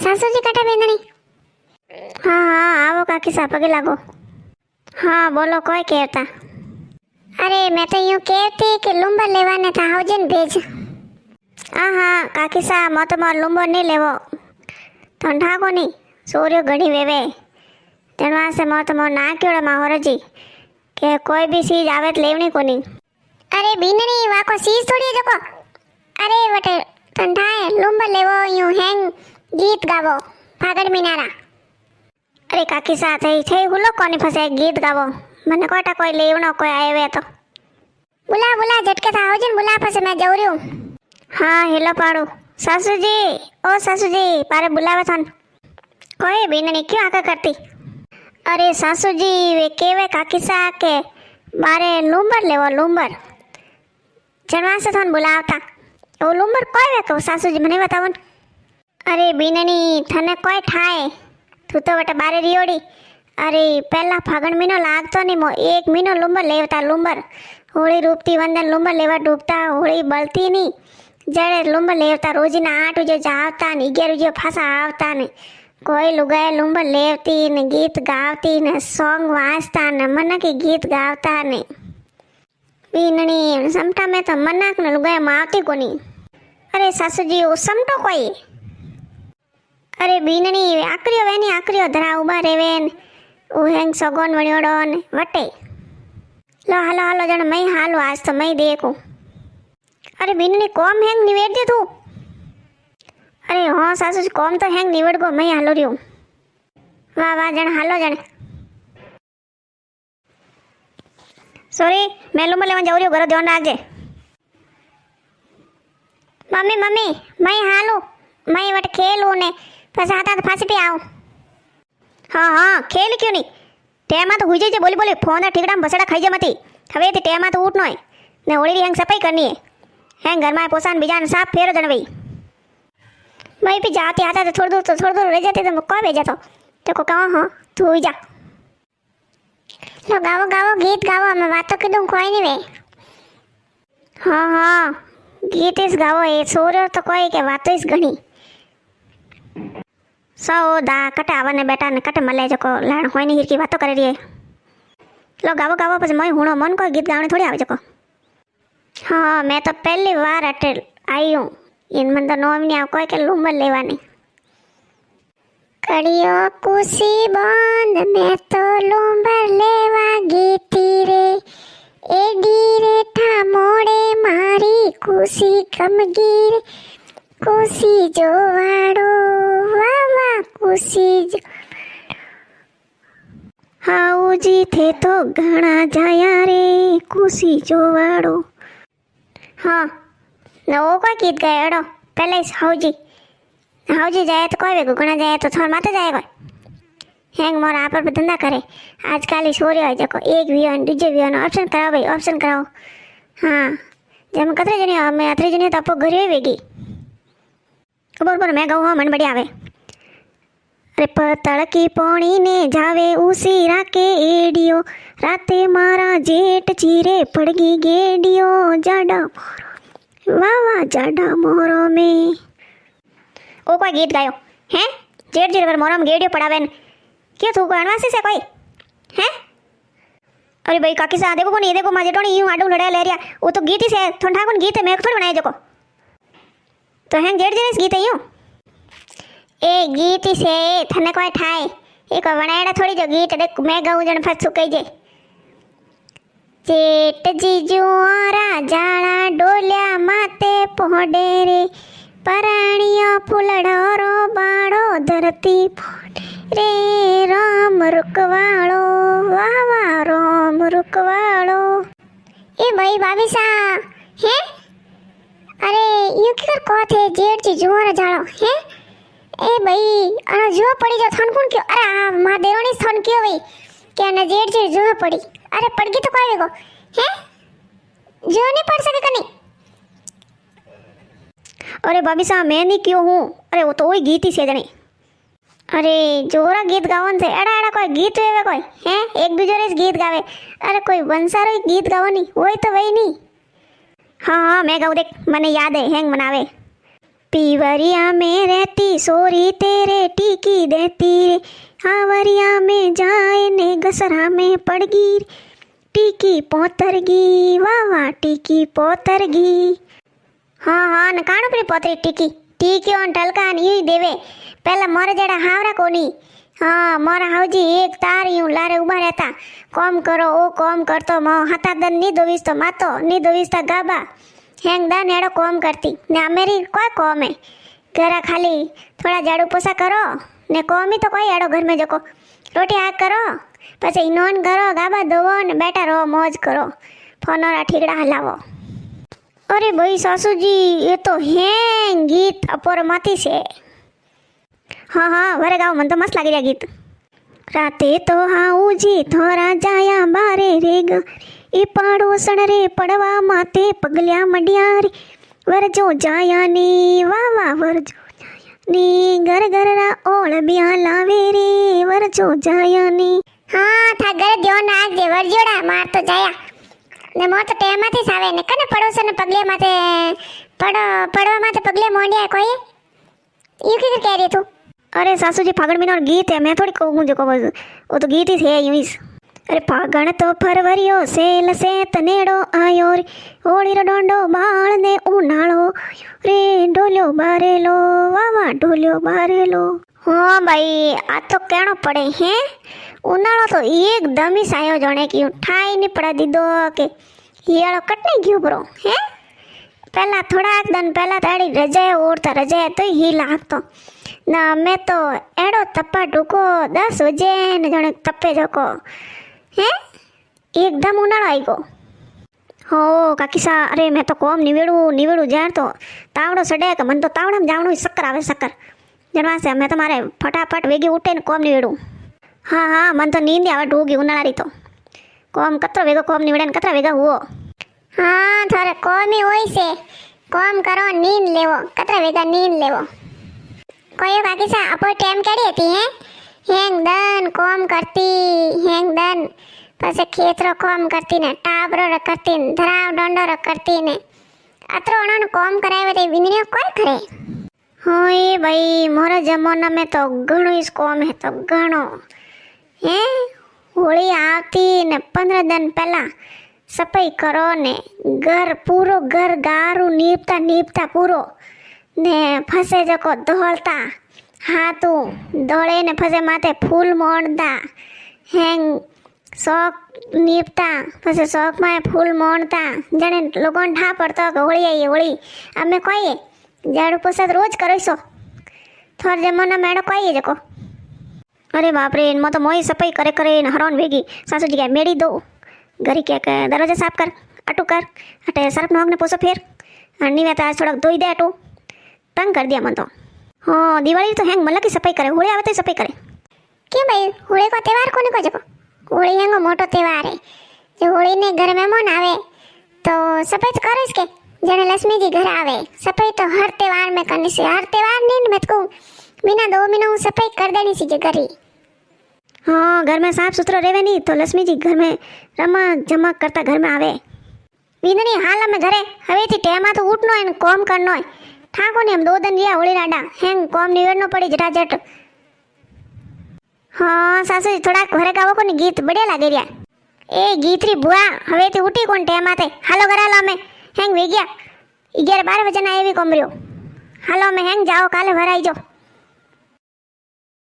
સાસુજી કાટા બેંદણી? હા હા આવો કાકી સા પગે લાગો. હા બોલો કોઈ કહેતા? અરે મેં તો यूं કહેતી કે લુંબર લેવાને था આવજે ને ભેજ. હા કાકી સા મો તો મારો લુંબર નહીં લેવો ઠંડા કોની સૂર્ય ઘણી વેવે તેનો આસે મો તો મો ના કેવડા માં હોરજી કે કોઈ બી ચीज આવે તો લેવણી કોની. અરે બીનણી વાકો ચीज થોડી જકો. અરે વટે ઠંડા લુંબર લેવો यूं હેંગ ગીત ગાવો ફાગણ મિનારા. અરે કાકી સા થઈ હુલો કોની ફસે ગીત ગાવો મને કોટા કોઈ લેવણો કોઈ આવે તો બોલા ઝટકે થા આવજે ને બોલા પછી મેં જઉં રહ્યું. હા હેલો પાડું સાસુજી ઓ સાસુજી પારે બોલાવે થન. કોઈ બેનની ક્यों આકા કરતી? અરે સાસુજી વે કેવે કાકી સા કે મારે લુંબર લેવો લુંબર જણવાસે થન બોલાવતા ઓ લુંબર કોઈ વે કહો સાસુજી મને બતાવો ને. અરે બીનની થને કોઈ ઠાય તું તો વટે બારે રીઓડી. અરે પહેલા ફાગણ મહિનો લાગતો ને મો એક મહિનો લુંબર લેવતા લુંબર હોળી રૂપતી વંદન લુંબર લેવા ડૂબતા હોળી બળતી ની જડે લુંબર લેવતા રોજીના 8 વાગે જાવતા ને 11 વાગે ફાસા આવતા ને કોઈ લુગાએ લુંબર લેવતી ને ગીત ગાવતી ને સોંગ વાંચતા ને મને કે ગીત ગાવતા ને બીનણી સમટા મેં તો મનાક ને લુગાએ માવતી કોની. અરે સાસુજી ઓ સમટો કોઈ? અરે બીનણી આકરીઓ વેની આકરીઓ ધરા ઉભા રેવે ને ઓ હેંગ સગોન વણ્યોડો ને વટે લો હાલો જણ મઈ હાલો આજ તો મઈ દેખું. અરે બીનની કોમ હેંગ નિવેડ દે તું. અરે હા સાસુજી કોમ તો હેંગ નિવેડ ગો મઈ હાલો રહ્યું. વાહ જણ હાલો જણ. સોરી મેં લુંબર લેવા જઉં રહ્યું ઘરે ધ્યાન રાખજે. મમ્મી મઈ હાલું મઈ વટ ખેલું ને પછી હાથા ફાંસી પી આવું. હા ખેલ ક્यों નહીં ટેમાં તો હુઈ જજે બોલી ફોન ઠીકડા બસડા ખાઈ જમતી હવે તે ટેમાં તો ઉઠ નોય ને હોળી હેંગ સફાઈ કરની હેંગ ઘરમાં પોસાન બીજાને સાફ ફેરો જણવી. મઈ પી જાતી આતા તો થોડું દૂર રહી જતી તો કોઈ બે જતો તો કો કહો હા તું હુઈ જા. લો ગાવો ગીત ગાવો અમે વાતો કીધું કોઈ નહીં વે. હા ગીત ઇસ ગાવો એ સોર્યો તો કોઈ કે વાતો ઇસ ઘણી સૌ દા કટે આવને બેટા ને કટે મલે જકો લાણ હોય ની હિરકી વાતો કરી રહી. લો ગાવો પછી મય હુણો મન કોઈ ગીત ગાવણે થોડી આવે જકો. હા મેં તો પહેલી વાર અટે आई हूँ इन मन तो नोम नहीं कोई के लूंबर लेवानी. कड़ियो कुसी बंद मैं तो लूंबर लेवा गीती रे एडी रे ठा मोड़े मारी कुसी कमगी रे कुसी जोवाड़ो वाह कुसी जो हाऊजी थे तो घना जाया रे कुसी जोवाड़ो. हाँ वो कोई गीत गाए एडो पहले हाउजी जाए तो कोई भी गुगना जाए तो थोड़ा माते जाए कोई हैंग मोर आप पर धंधा करे आजकल छोरी हो जको एक वियो दूजे वियो ऑप्शन कराओ भाई ऑप्शन कराओ. हाँ जब कतरे जने मैं अतरे जने तो आपको घरे वेगी बोल मैं गाऊँ हाँ मन बढ़िया आवे. अरे पतड़ की पौनी ने जावे उसी राके एडियो राते मारा जेठ चीरे पड़गी गेडियो जाडा वाह जाडा मोरो में ओ कोई गीत गायो हैं जेठ जीरे पर मोरो में गेडियो पड़ावे न क्यों तू कोई अनवासी से कोई हैं. अरे भाई काकी सा देखो कोनी देखो माजे टोनी यूं आडू लड़ाया ले रिया वो तो गीत ही से ठंडा कोन गीत है मैं थोड़ी बनाए जको तो हैं जेठ जीरे गीत है यूं ए गीत ही से थने कोई ठाए एक बनाएड़ा थोड़ी जो गीत देख मैं गाऊं जण फस चुके जे जेठ जीजुआरा जाड़ा डोल्या माते पोडे रे पराणिया फूलड़ो बाड़ो धरती रे राम रुकवाड़ो वाह राम रुकवाड़ो. ए भाई भाभी सा हैं अरे यू किकर को थे जेठ जीजुआरा जाड़ो हैं ए भाई अरे जो पड़ी जो थन कौन क्यों अरे आ मां देरोनी थन क्यों भाई क्या ना जेठ जी जो पड़ी अरे पड़ गई तो कोई को हैं जो नहीं पढ़ सके कनी. अरे भाभी साहब मैं नहीं क्यों हूँ अरे वो तो वही गीत ही से जने. अरे जोरा गीत गावन से एड़ा कोई गीत वेवे कोई हैं एक दूसरे से गीत गावे अरे कोई बंसारो गीत गावो नहीं वही तो वही नहीं. हाँ मैं गाऊँ देख मने याद है हैंग मनावे पीवरिया में रहती सोरी तेरे टीकी देती रे हावरिया में जाए ने गसरा में पड़गी टीकी पोतरगी वाह वाह टीकी पोतरगी। हाँ हाँ न काणो पड़ी पोतरी टीकी टीकी और टलका नहीं देवे पहला मोरे जड़ा हावरा कोनी। हाँ मोरा हाउजी एक तार यूं लारे उभा रहता कॉम करो ओ कॉम करतो मो हता दन नी दोविस तो मातो नी दोविस तो गाबा हेंग दान एड़ो कॉम करती ने अमेरी कोई कॉम है घरा खाली थोड़ा झाड़ू पोछा करो ने कॉम ही तो कोई एड़ो घर में जको रोटी आग करो पछी इनोन करो गाबा धोवो ने बैठा रहो मौज करो फोनोरा ठीकड़ा हलावो। अरे भाई सासू जी ये तो हैं गीत अपोर माती से। हाँ हाँ वरे गाओ मन तो मस्त लागी रहा गीत। राते तो हाउ जी थोड़ा जाया बारे रे ग ई पाड़ोसण रे पड़वा माते पगल्या मडिया रे वर जो जाया नी वाह वाह वर जो जाया नी घर घर रा ओळ बिया लावे रे वर जो जाया नी। हाँ था घर दियो नाग जे वर जोड़ा मार तो जाया ने मोर तो टेम माथे सावे ने कने पड़ोसण पगले माथे पड़वा माथे पगले मोंडिया कोई यू की कह रही तू। अरे सासू जी फागण महीना और गीत है मैं थोड़ी कहूँ जो वो तो गीत ही है यूं ही। अरे फागण तो फरवरियो सेल से तनेड़ो आयो रे होली रो डोंडो बाळ ने उनाळो रे डोल्यो बारेलो वाह वाह डोल्यो बारेलो। हाँ भाई आ तो कहना पड़े हैं उनाळो तो एकदम ही सायो जणे की ठाई नहीं पड़ा दीदो के हियाळो कटने गयो ब्रो हैं पहला थोड़ा दिन पहला ताड़ी रजाए ओढ़ता रजाए तो ही लागतो ना मैं तो एड़ो तप्पा ढूको 10 बजे ने जने तप्पे जको हैं एकदम उनाळो आई गो। हो काकी सा अरे मैं तो कोम निवेड़ू जार तो तावड़ो सड़े के मन तो तावड़ा में जावणो शक्कर आवे शक्कर जनवा से मैं तुम्हारे फटाफट वेगी उठे ने कोम निवेड़ू। हाँ हाँ मन तो नींद आवे ढूगी उनाळारी तो कोम कतरो वेगो कोम निवेड़े ने कतरा वेगा हुओ। हाँ थोड़े कोम ही होई से कोम करो नींद लेवो कतरा वेगा नींद लेवो कोई काकी सा अपो टाइम केड़ी हती है हेंग दन कोम करती हेंग दन पछे खेतरो कोम करती ने टाबरो र करती ने धराव डोंडो र करती ने अतरो ओनो कोम करावे ते विनियो कोई करे। हाँ ये भाई मोरा जमाना में तो घणो इस कोम है तो घणो हैं होली आती ने 15 दिन पहला सफाई करो ने पूरो घर गारू नीपता पूरो ने फसे जको धोलता हाथू धोळे ने फसे माथे फूल मोड़ता हेंग शौक नीपता फसे शौक में फूल मोड़ता जने लोगों ठा पड़ता कि होली आई होली अमे कोई झाड़ू पोछा रोज करीशो थोड़ा जमाना मेड़ो कोई जको। अरे बाप रे इनमें तो मोई सफाई करे हरोन वेगी सासू जी क्या मेड़ी दो घरी क्या कर दरवाजा साफ कर अटू कर अटे सर्फ नोग ने पोछो फेर नीवे तो आज थोड़ा धोई दे अटू तंग कर दिया मन तो। हाँ दिवाली तो हैंग मतलब की सफाई करे होली आवे तो सफाई करे क्यों भाई होली को त्यौहार कोने को जको होली हैंगो मोटो त्यौहार है जो होली ने घर में मोन आवे तो सफाई तो करो इसके जने लक्ष्मी जी घर आवे सफाई तो हर त्यौहार में करनी से हर त्यौहार नहीं मैं तो महीना 2 महीना हूँ सफाई कर देनी सी घर ही। हाँ घर में साफ सुथरा रहे नहीं तो लक्ष्मी जी घर में रमक जमक करता घर में आवे विंदनी हाल में घरे हवे थी टेमा तो उठनो है कोम करनो है ठाको ने हम 2 दिन रिया होली राडा हेंग कोम निवेड़नो पड़ी जटाजट। हाँ सासू जी थोड़ा घरे गावो को गीत बढ़िया लागे रिया ए गीत री बुआ हवे थी उठी कोन टेमा ते हालो करा लो में हेंग वे गया 11-12 बजे ना एवी कोमरियो हालो में हेंग जाओ काले भराई जो।